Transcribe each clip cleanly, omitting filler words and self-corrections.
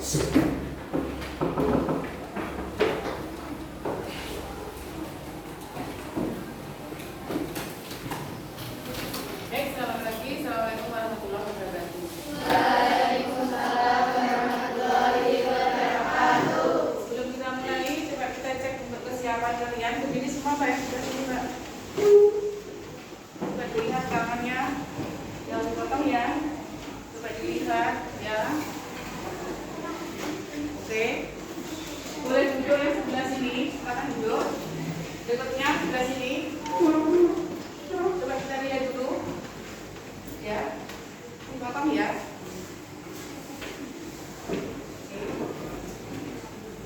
Selamat pagi. Assalamualaikum warahmatullahi wabarakatuh. Waalaikumsalam warahmatullahi wabarakatuh. Sebelum kita mulai, coba kita cek untuk kesiapan kalian. Begini semua Pak yang sudah sini Pak. Coba dilihat tangannya, yang dipotong ya. Coba dilihat ya. Oke. Boleh duduk yang sebelah sini, silakan duduk. Berikutnya sebelah sini. Coba kita lihat dulu. Ya, dipotong ya.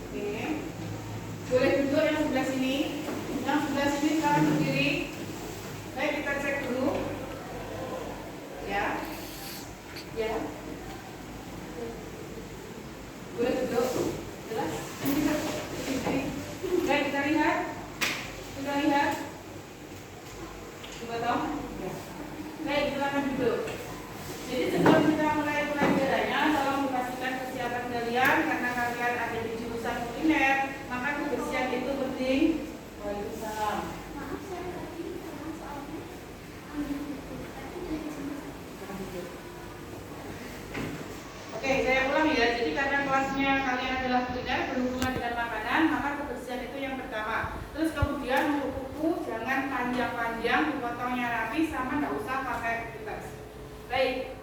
Oke. Boleh duduk yang sebelah sini. Yang sebelah sini sekarang berdiri. Baik, kita cek dulu. Ya. Ya. Boleh duduk. Jelas? Berdiri. Baik, kita lihat. Kita lihat. Dipotong. Ya. Baik, silakan duduk. Jadi sebelum kita mulai pelajarannya, tolong dipastikan kesiapan kalian karena kalian ada di jurusan kuliner, maka kebersihan itu penting. Waalaikumsalam. Maaf, saya tadi dengan soalnya Oke, saya ulang ya. Jadi karena kelasnya kalian adalah kuliner berhubungan dengan makanan, maka kebersihan itu yang pertama. Terus kemudian kuku jangan panjang-panjang, dipotongnya rapi, sama nggak usah pakai kertas. Baik.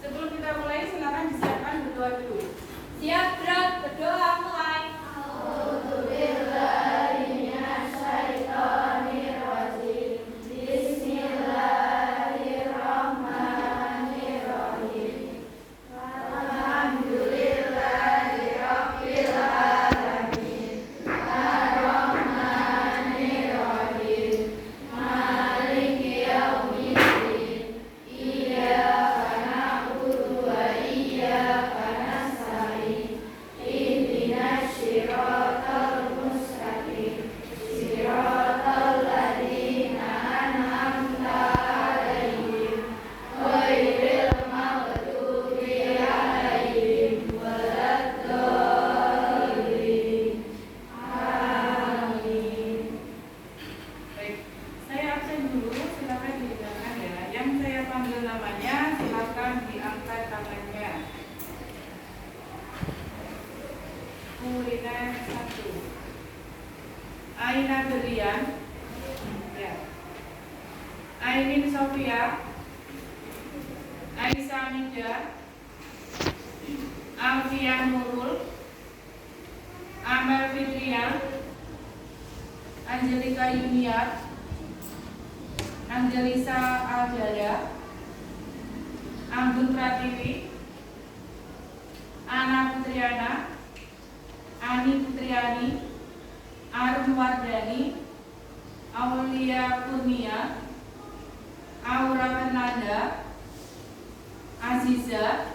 Sebelum kita mulai, silakan disiapkan berdoa dulu. siap berat berdoa mulai. Baik, saya absen dulu, silakan didengarkan ya. Yang saya panggil namanya, silakan diangkat tangannya. Kuliner 1. Aina Berian. Ya. Ainin Sofia. Aisyah Nida. Alfian Nurul. Amel Fitrian. Angelika Yuniat, Angelisa Aljaya, Anggun Pratiwi, Ana Putriana, Ani Putriani, Arun Wardani, Aulia Kurnia, Aura Fernanda, Aziza,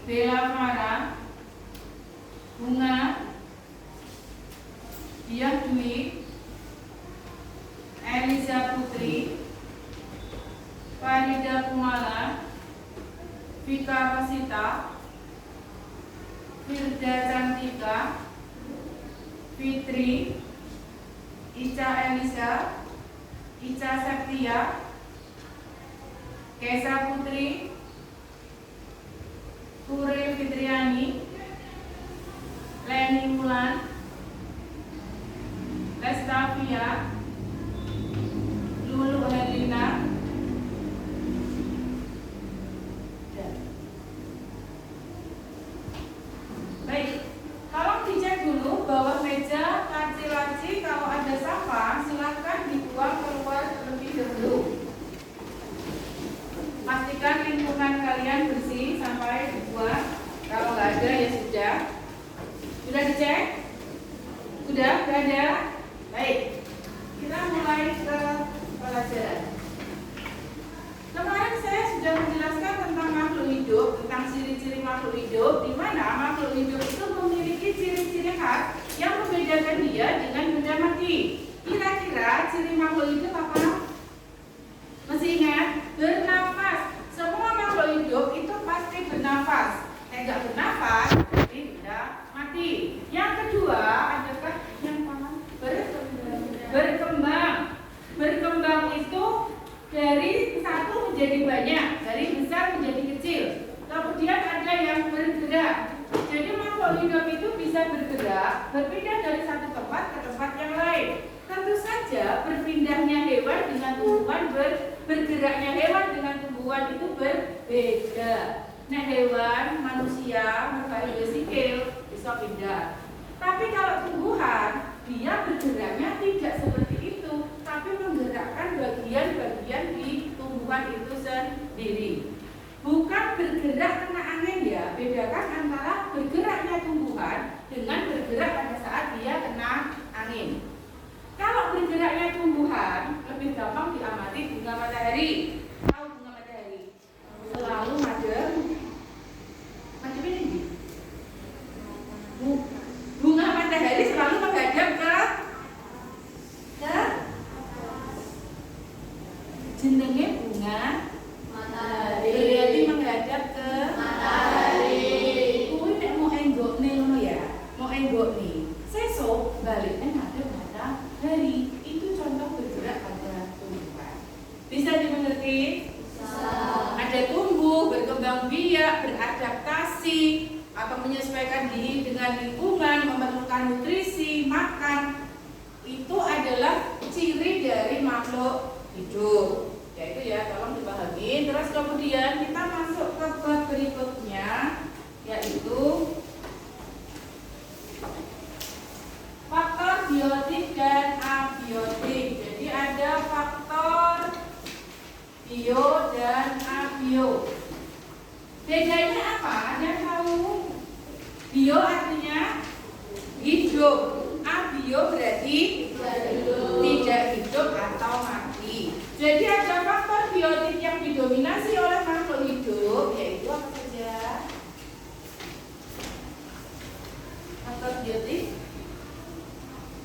Bella Farah, Bunga, Diah Dwi, Elisa Putri, Farida Kumala, Vika Rosita, Firda Cantika, Fitri, Ica Elisa, Ica Saktia, Kesa Putri, Puri Fitriani, Leni Mulan, Lestavia, Lulu Herlina. Baik, tolong dicek dulu bawah meja, laci-laci, kalau ada sampah silakan dibuang keluar terlebih dahulu. Pastikan lingkungan kalian bersih sampai dibuang. Kalau nggak ada ya sudah. Sudah dicek? Sudah ada? Baik, kita mulai ke pelajaran. Kemarin saya sudah menjelaskan tentang makhluk hidup, tentang ciri-ciri makhluk hidup, di mana makhluk hidup itu memiliki ciri-ciri khas yang membedakan dia dengan benda mati. Kira-kira ciri makhluk hidup apa? Masih ingat? Bernafas. Semua makhluk hidup itu pasti bernafas. nggak bernafas berarti sudah mati. Yang kedua adalah yang berkembang. Berkembang itu dari satu menjadi banyak, dari besar menjadi kecil. Kemudian ada yang bergerak. Jadi makhluk hidup itu bisa bergerak, berpindah dari satu tempat ke tempat yang lain. Tentu saja berpindahnya hewan dengan tumbuhan, bergeraknya hewan dengan tumbuhan itu berbeda. Nah, hewan, manusia, makhluk sikil bisa pindah. Tapi kalau tumbuhan, dia bergeraknya tidak seperti itu, tapi menggerakkan bagian-bagian di tumbuhan itu sendiri. Bukan bergerak kena angin ya, bedakan antara bergeraknya tumbuhan dengan bergerak pada saat dia kena angin. Kalau bergeraknya tumbuhan lebih gampang diamati bunga matahari. Tahu bunga matahari? Selalu madem. Macam ini. Bunga matahari selalu menghadap ke jenenge bunga matahari. Berarti menghadap ke matahari. Kuwi nek mau enggokne ngono ya. Mau enggokne. Sesuk baliknya ngadep matahari. Itu contoh bergerak pada tumbuhan. Bisa dimengerti? Bisa. Ada tumbuh, berkembang biak, beradaptasi atau menyesuaikan diri dengan lingkungan, memerlukan nutrisi, makan. Itu adalah ciri dari makhluk hidup. Yaitu ya, tolong dipahami. Terus kemudian kita masuk ke bab berikutnya, yaitu faktor biotik dan abiotik. Jadi ada faktor bio dan abio. Bedanya apa? Ada tahu? Bio artinya hidup, abio berarti tidak hidup atau mati. Jadi ada faktor biotik yang didominasi oleh makhluk hidup, yaitu apa saja? Faktor biotik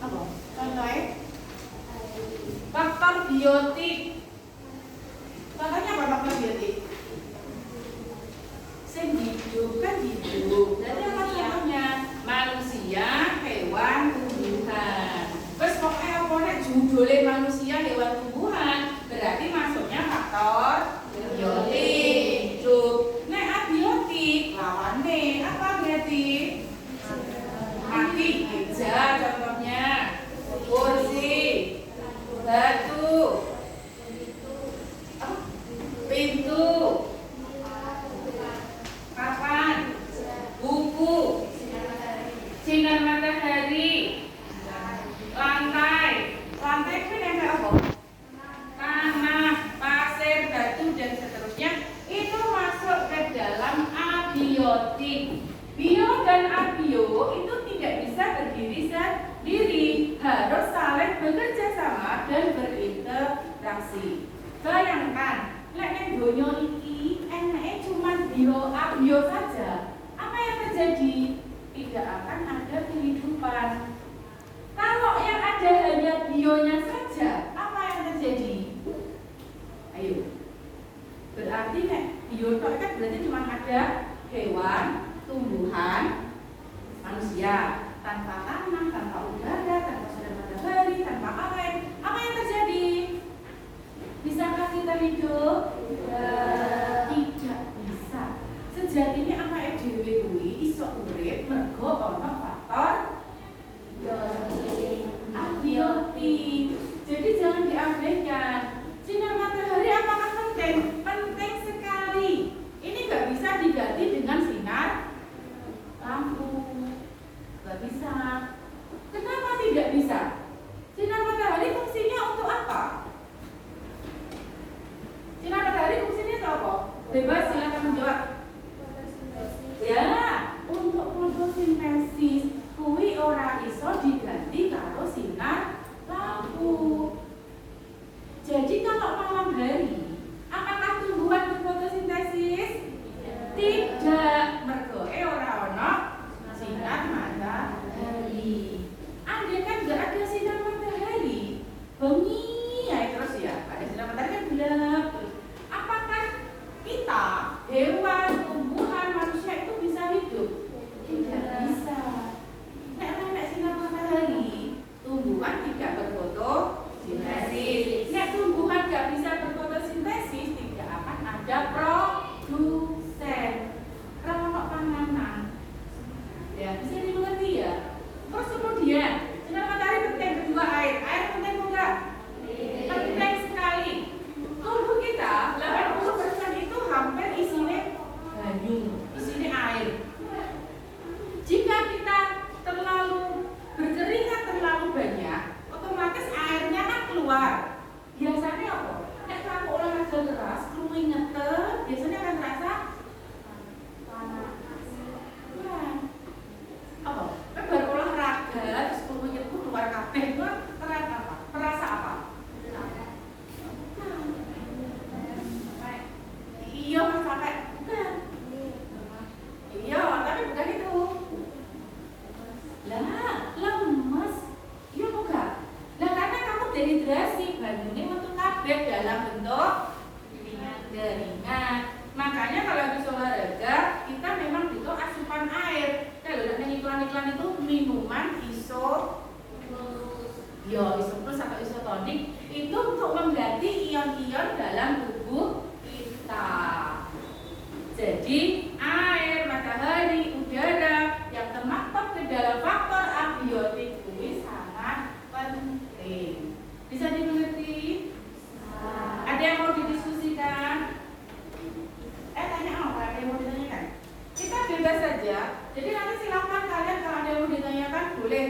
apa? Contohnya? Faktor biotik. Contohnya apa faktor biotik? Hidup kan hidup. Berarti apa contohnya? Manusia, hewan, tumbuhan. Terus pokoknya apa nek judulnya manusia, hewan, tumbuhan, berarti masuknya faktor biotik hidup. Nek abiotik lawannya apa berarti? Mati. Meja contohnya, kursi, batu, pintu, papan, buku, sinar matahari, lantai. Lantai itu nempel apa? Tanah, pasir, batu dan seterusnya. Itu masuk ke dalam abiotik. Bio dan abio itu tidak bisa berdiri sendiri, harus saling bekerja sama dan berinteraksi. Bayangkan, lek nek donya iki enake cuma bio abio saja, apa yang terjadi? Tidak akan ada kehidupan. Kalau yang ada hanya bionya saja, apa yang terjadi? Ayo. Berarti nek bio kan berarti cuma ada hewan, tumbuhan, manusia, tanpa tanah, tanpa udara, tanpa sinar matahari, tanpa air. Apa yang terjadi? Bisakah kita hidup? Tidak bisa. Sejatinya apa yang dhewe kuwi iso urip mergo ana faktor abiotik. Jadi jangan diabaikan. Sinar matahari apakah penting? Penting sekali. Ini nggak bisa diganti dengan sinar lampu. Nggak bisa. Kenapa tidak bisa? Sinar matahari fungsinya untuk apa? Sinar matahari fungsinya untuk apa? Bebas, silakan menjawab. Ya, untuk fotosintesis. dalam faktor abiotik itu sangat penting. Bisa dimengerti? Ada yang mau didiskusikan? Tanya apa? Ada yang mau ditanyakan? Kita bebas saja. Jadi nanti silakan kalian kalau ada yang mau ditanyakan boleh.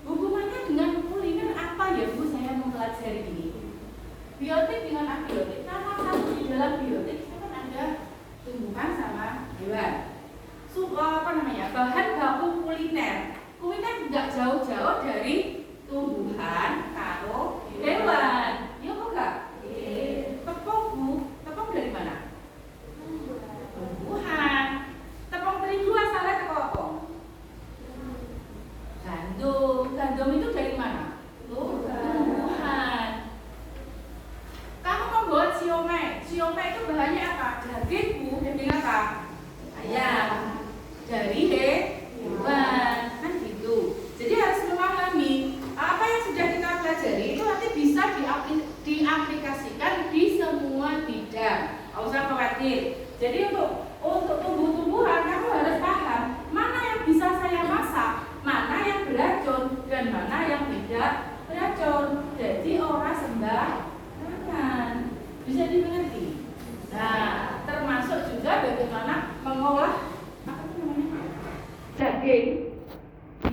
Hubungannya dengan kuliner apa ya Bu? Saya mempelajari ini. Biotik dengan abiotik. Nama satu di dalam biotik itu kan ada tumbuhan sama hewan. Bahan baku kuliner. Kuliner nggak jauh-jauh dari tumbuhan karo hewan. Iya enggak? Tepung Bu, tepung dari mana? Tumbuhan. Tepung terigu asalnya teko apa? Gandum. Gandum itu dari mana? Tumbuhan. Kamu membuat siomay. Siomay itu bahannya apa? Daging Bu, daging apa? Ayam. Dari hewan. Kan gitu. Jadi harus memahami apa yang sudah kita pelajari itu nanti bisa diaplikasikan di semua bidang. Nggak usah khawatir. Jadi untuk tumbuh-tumbuhan kamu harus paham mana yang bisa saya masak, mana yang beracun dan mana yang tidak beracun. Jadi orang sembarangan. Bisa dimengerti. Nah, termasuk juga bagaimana mengolah daging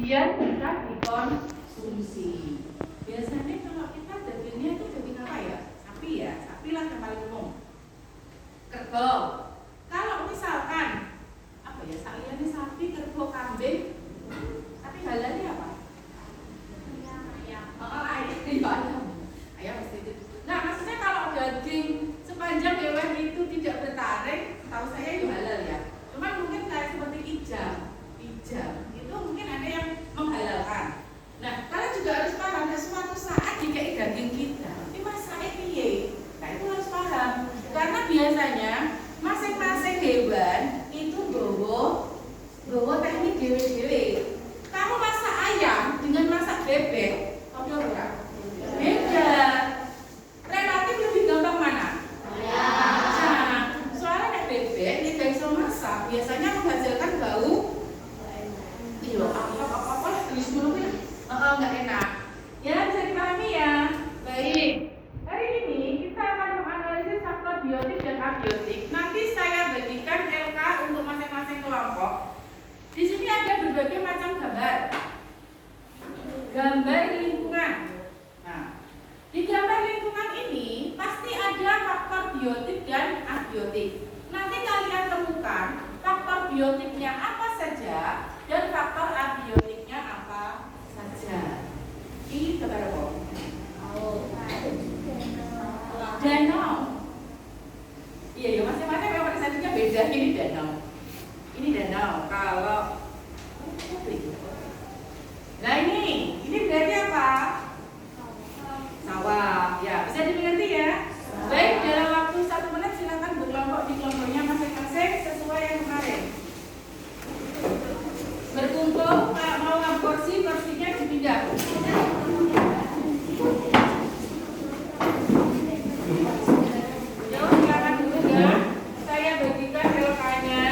biar bisa dikonsumsi. Biasanya kalau kita dagingnya itu daging apa ya? Sapi ya, sapi lah yang paling umum. Kerbau. Kalau misalkan apa ya? Saliannya sapi, kerbau, kambing. Tapi halalnya apa? Ayam. Ayam. Ayam mesti itu. Nah, maksudnya kalau daging sepanjang hewan itu tidak bertaring, tahu saya itu halal ya. Cuma mungkin kayak seperti ijam itu mungkin ada yang menghalalkan. Nah, kalian juga harus paham ada suatu saat jika daging kita dimasak piye. Nah, itu harus paham. Karena biasanya masing-masing hewan itu bawa teknik dewe-dewe. Kamu masak ayam dengan masak bebek, apa ora? Beda. Relatif lebih gampang mana? Ayam. Soalnya bebek ini gak bisa masak, biasanya menghasilkan bau. Iya, apa tulis dulu ya? Nggak enak. Ya, bisa dipahami ya. Baik. Hari ini kita akan menganalisis faktor biotik dan abiotik. Nanti saya bagikan LK untuk masing-masing kelompok. Di sini ada berbagai macam gambar. Gambar lingkungan. Nah, di gambar lingkungan ini pasti ada faktor biotik dan abiotik. Nanti kalian temukan faktor biotiknya apa saja dan faktor abiotiknya apa saja. Ini gambar apa? Danau. Iya ya, masing-masing memang satunya beda. Ini danau. Ini danau. Kalau nah ini berarti apa? Sawah. Ya, bisa dimengerti ya. Baik, dalam waktu 1 menit silakan berkelompok di kelompoknya masing-masing sesuai yang kemarin. Berkumpul, kalau mau kursinya dipindah. Yuk, silakan dulu ya. Saya bagikan LK-nya.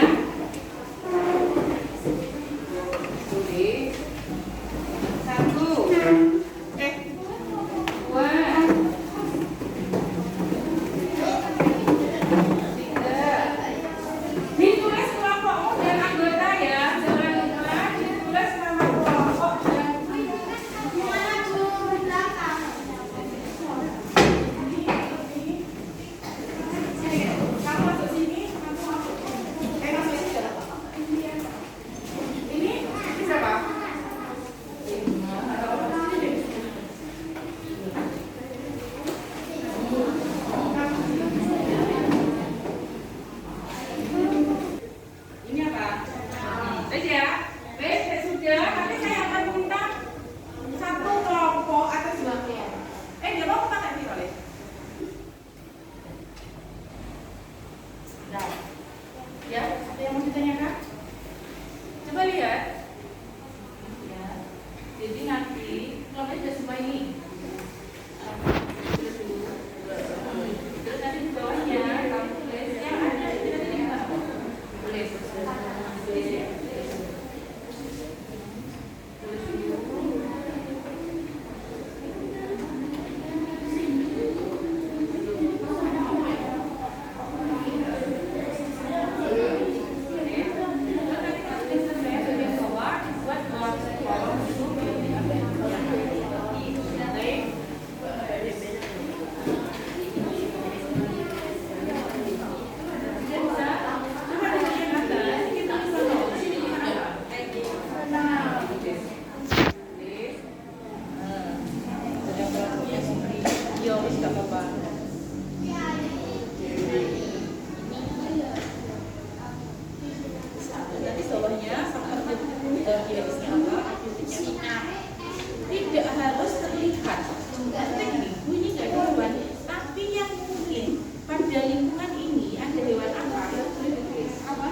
Boleh. 1. Hiatusnya apa? Siap. Tidak harus terlihat. Penting nih, bunyi nggak hewan, tapi yang mungkin pada lingkungan ini ada hewan apa? Boleh ditulis apa?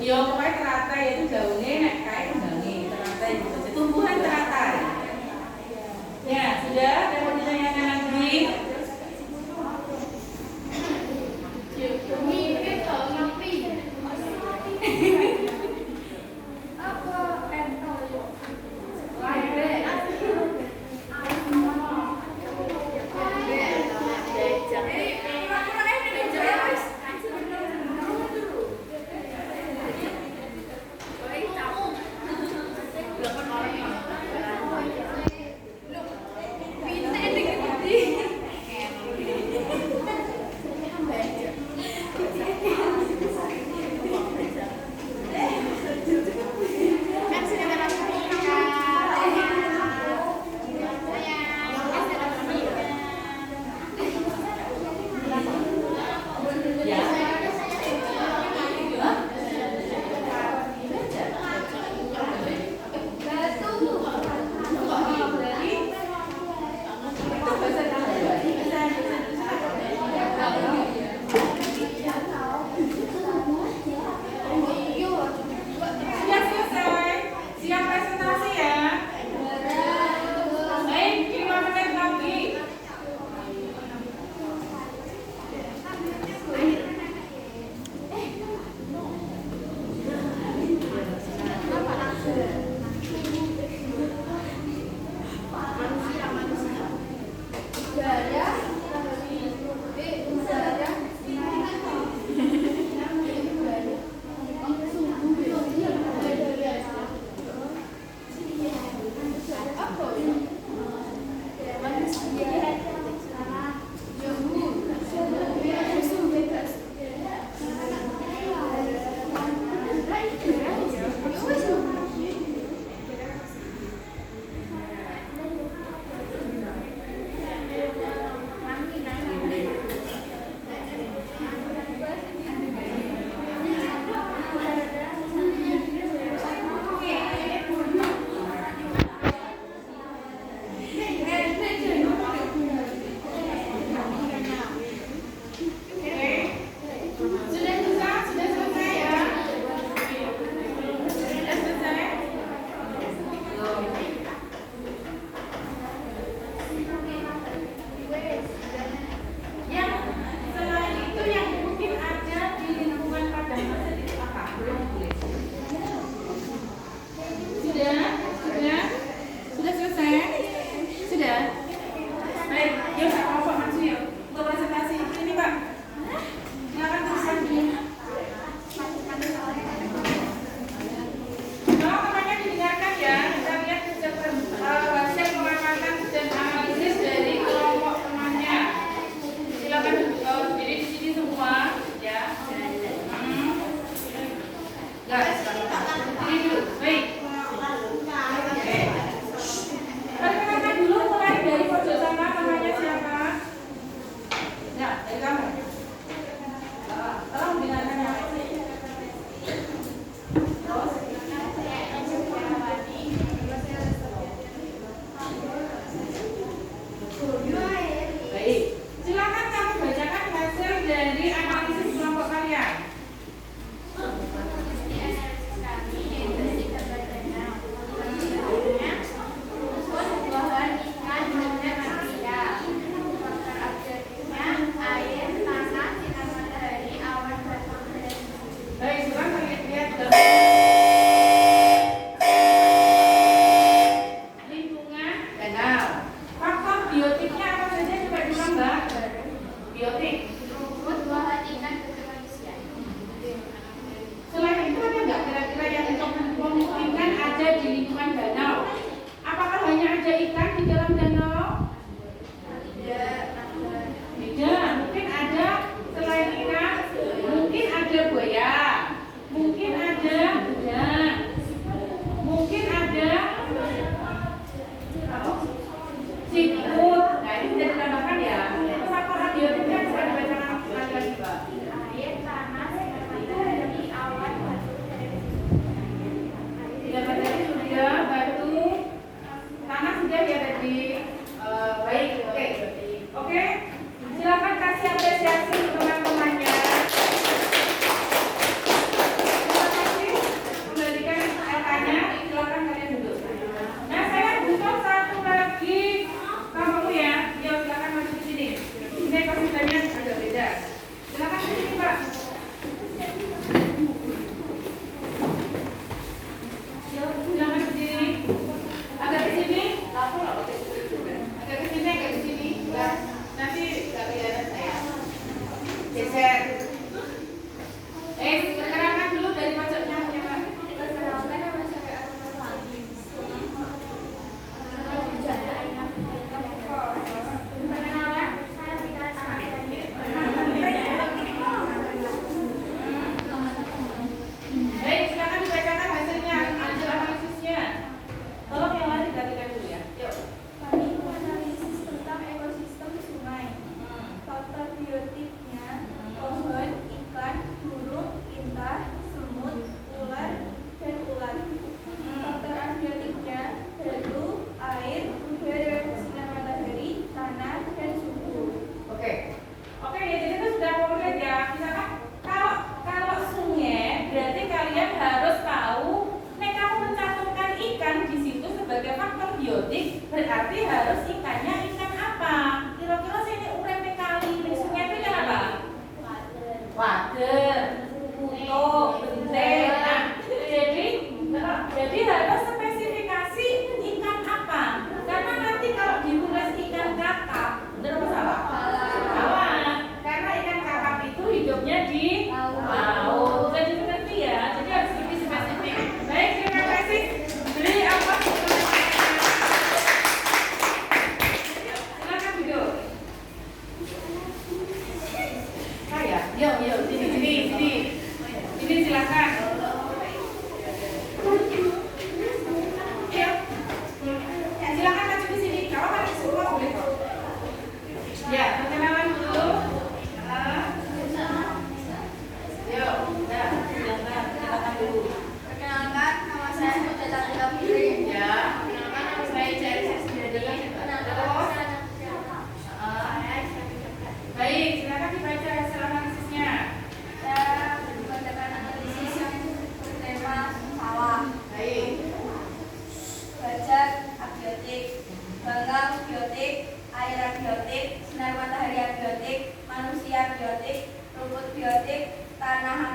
Yo, pokoknya teratai itu gaungnya nek kae kembange teratai gitu. Tumbuhan teratai. Ya, sudah ada yang ditanyakan lagi?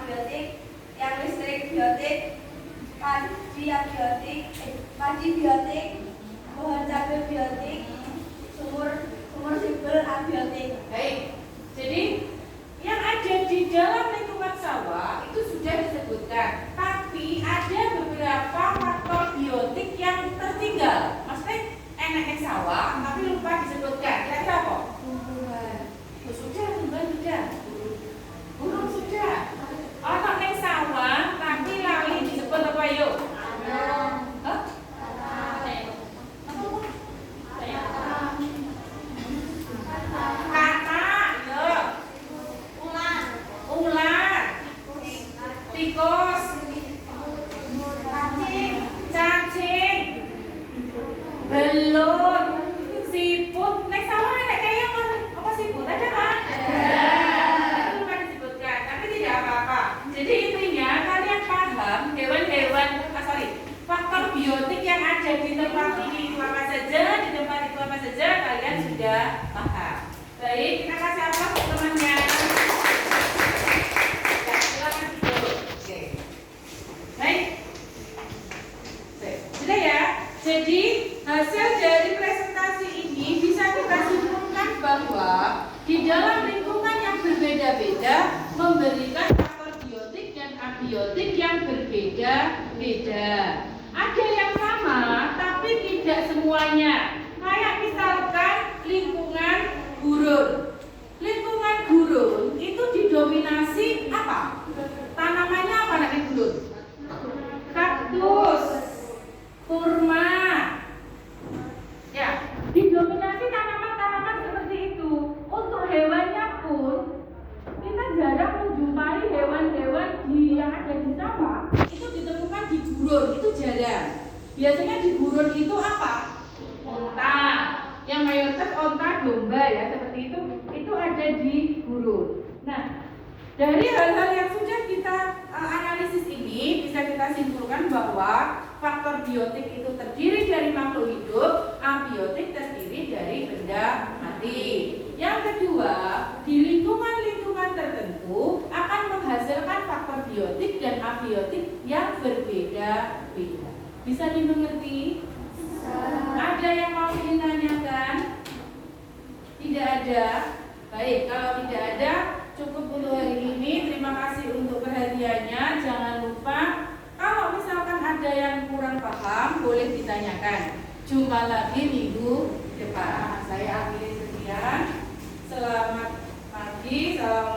abiotik, tiang listrik biotik, padi biotik, pohon cabai biotik, sumur sipil abiotik. Baik, jadi yang ada di dalam lingkungan sawah itu sudah disebutkan, tapi ada beberapa faktor biotik yang tertinggal. Maksudnya enaknya sawah, tapi lupa disebutkan. Kira-kira apa? Oh, sudah, sudah. Burung sudah. Ono ning sawah, tapi lali disebut apa yuk? Hah? Kata, yo. Ular, tikus, cacing, belut, siput. Nek sawah nek kayak apa siput ada kan? Itu bukan disebutkan, tapi tidak apa-apa. Jadi intinya kalian paham hewan-hewan, faktor biotik yang ada di tempat ini itu apa saja, di tempat itu apa saja, kalian sudah paham. Baik, kita kasih aplaus temannya. Sudah ya. Jadi hasil dari presentasi ini bisa kita simpulkan bahwa di dalam lingkungan yang berbeda-beda memberikan faktor biotik dan abiotik yang berbeda-beda. Ada yang sama tapi tidak semuanya. Kayak misalkan lingkungan gurun. Lingkungan gurun itu didominasi apa? Tanamannya apa nanti gurun? Kaktus, kurma, ya, didominasi tanaman-tanaman seperti itu. Untuk hewannya pun kita jarang menjumpai hewan-hewan yang ada di sawah itu ditemukan di gurun, itu jarang. Biasanya di gurun itu apa? Onta, yang mayoritas onta domba ya, seperti itu ada di gurun. Nah, dari hal-hal yang sudah kita analisis ini bisa kita simpulkan bahwa faktor biotik itu terdiri dari makhluk hidup, abiotik terdiri dari benda mati. Yang kedua, di lingkungan-lingkungan tertentu akan menghasilkan faktor biotik dan abiotik yang berbeda-beda. Bisa dimengerti? Ada yang mau ditanyakan? Tidak ada? Baik, kalau tidak ada, cukup untuk hari ini. Terima kasih untuk perhatiannya. Jangan lupa kalau misalkan ada yang kurang paham boleh ditanyakan. Jumpa lagi minggu depan. Saya akhiri sekian. Selamat pagi. Selamat